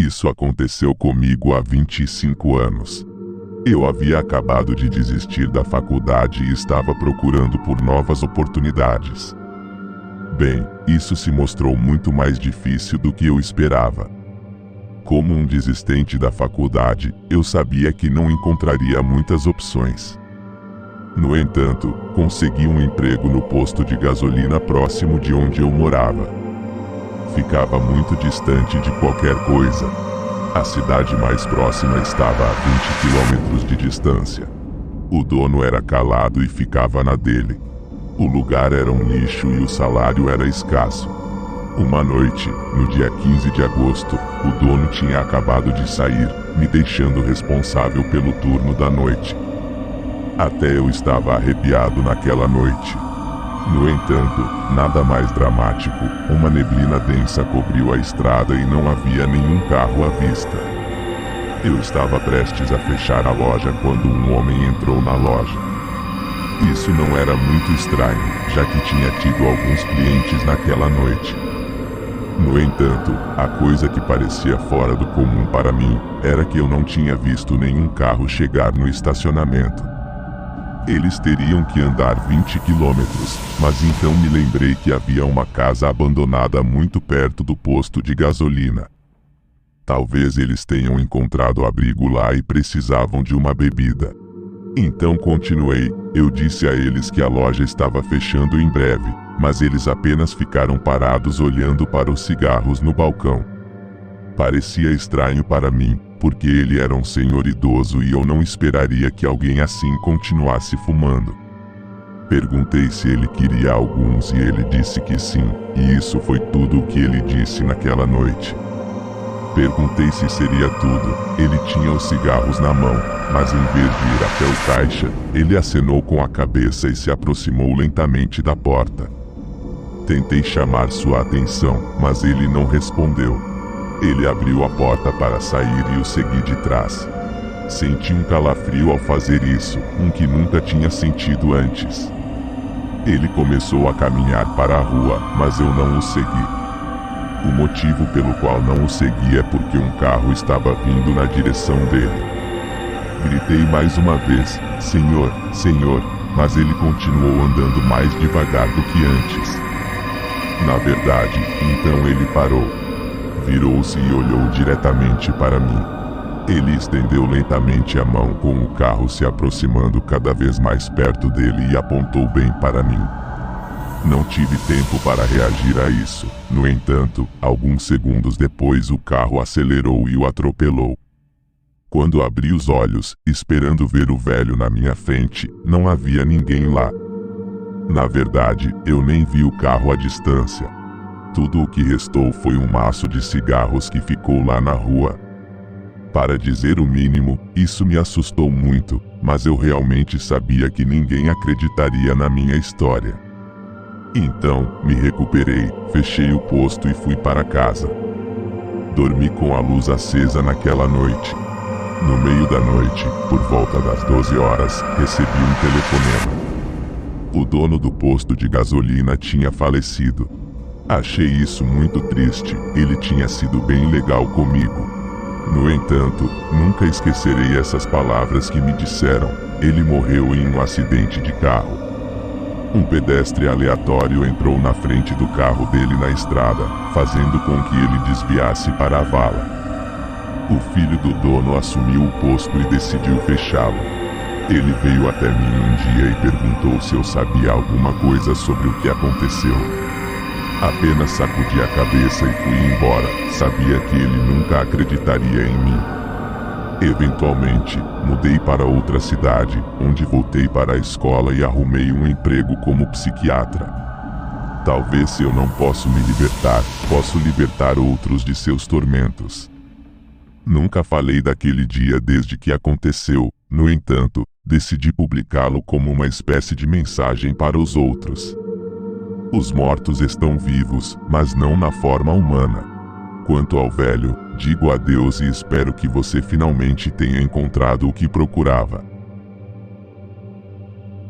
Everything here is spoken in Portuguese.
Isso aconteceu comigo há 25 anos. Eu havia acabado de desistir da faculdade e estava procurando por novas oportunidades. Bem, isso se mostrou muito mais difícil do que eu esperava. Como um desistente da faculdade, eu sabia que não encontraria muitas opções. No entanto, consegui um emprego no posto de gasolina próximo de onde eu morava. Ficava muito distante de qualquer coisa. A cidade mais próxima estava a 20 quilômetros de distância. O dono era calado e ficava na dele. O lugar era um lixo e o salário era escasso. Uma noite, no dia 15 de agosto, o dono tinha acabado de sair, me deixando responsável pelo turno da noite. Até eu estava arrepiado naquela noite. No entanto, nada mais dramático, uma neblina densa cobriu a estrada e não havia nenhum carro à vista. Eu estava prestes a fechar a loja quando um homem entrou na loja. Isso não era muito estranho, já que tinha tido alguns clientes naquela noite. No entanto, a coisa que parecia fora do comum para mim, era que eu não tinha visto nenhum carro chegar no estacionamento. Eles teriam que andar 20 quilômetros, mas então me lembrei que havia uma casa abandonada muito perto do posto de gasolina. Talvez eles tenham encontrado abrigo lá e precisavam de uma bebida. Então continuei, eu disse a eles que a loja estava fechando em breve, mas eles apenas ficaram parados olhando para os cigarros no balcão. Parecia estranho para mim, porque ele era um senhor idoso e eu não esperaria que alguém assim continuasse fumando. Perguntei se ele queria alguns e ele disse que sim, e isso foi tudo o que ele disse naquela noite. Perguntei se seria tudo, ele tinha os cigarros na mão, mas em vez de ir até o caixa, ele acenou com a cabeça e se aproximou lentamente da porta. Tentei chamar sua atenção, mas ele não respondeu. Ele abriu a porta para sair e o segui de trás. Senti um calafrio ao fazer isso, um que nunca tinha sentido antes. Ele começou a caminhar para a rua, mas eu não o segui. O motivo pelo qual não o segui é porque um carro estava vindo na direção dele. Gritei mais uma vez, "Senhor, Senhor", mas ele continuou andando mais devagar do que antes. Na verdade, então ele parou. Virou-se e olhou diretamente para mim. Ele estendeu lentamente a mão com o carro se aproximando cada vez mais perto dele e apontou bem para mim. Não tive tempo para reagir a isso. No entanto, alguns segundos depois o carro acelerou e o atropelou. Quando abri os olhos, esperando ver o velho na minha frente, não havia ninguém lá. Na verdade, eu nem vi o carro à distância. Tudo o que restou foi um maço de cigarros que ficou lá na rua. Para dizer o mínimo, isso me assustou muito, mas eu realmente sabia que ninguém acreditaria na minha história. Então, me recuperei, fechei o posto e fui para casa. Dormi com a luz acesa naquela noite. No meio da noite, por volta das 12 horas, recebi um telefonema. O dono do posto de gasolina tinha falecido. Achei isso muito triste, ele tinha sido bem legal comigo. No entanto, nunca esquecerei essas palavras que me disseram: ele morreu em um acidente de carro. Um pedestre aleatório entrou na frente do carro dele na estrada, fazendo com que ele desviasse para a vala. O filho do dono assumiu o posto e decidiu fechá-lo. Ele veio até mim um dia e perguntou se eu sabia alguma coisa sobre o que aconteceu. Apenas sacudi a cabeça e fui embora, sabia que ele nunca acreditaria em mim. Eventualmente, mudei para outra cidade, onde voltei para a escola e arrumei um emprego como psiquiatra. Talvez se eu não posso me libertar, posso libertar outros de seus tormentos. Nunca falei daquele dia desde que aconteceu, no entanto, decidi publicá-lo como uma espécie de mensagem para os outros. Os mortos estão vivos, mas não na forma humana. Quanto ao velho, digo adeus e espero que você finalmente tenha encontrado o que procurava.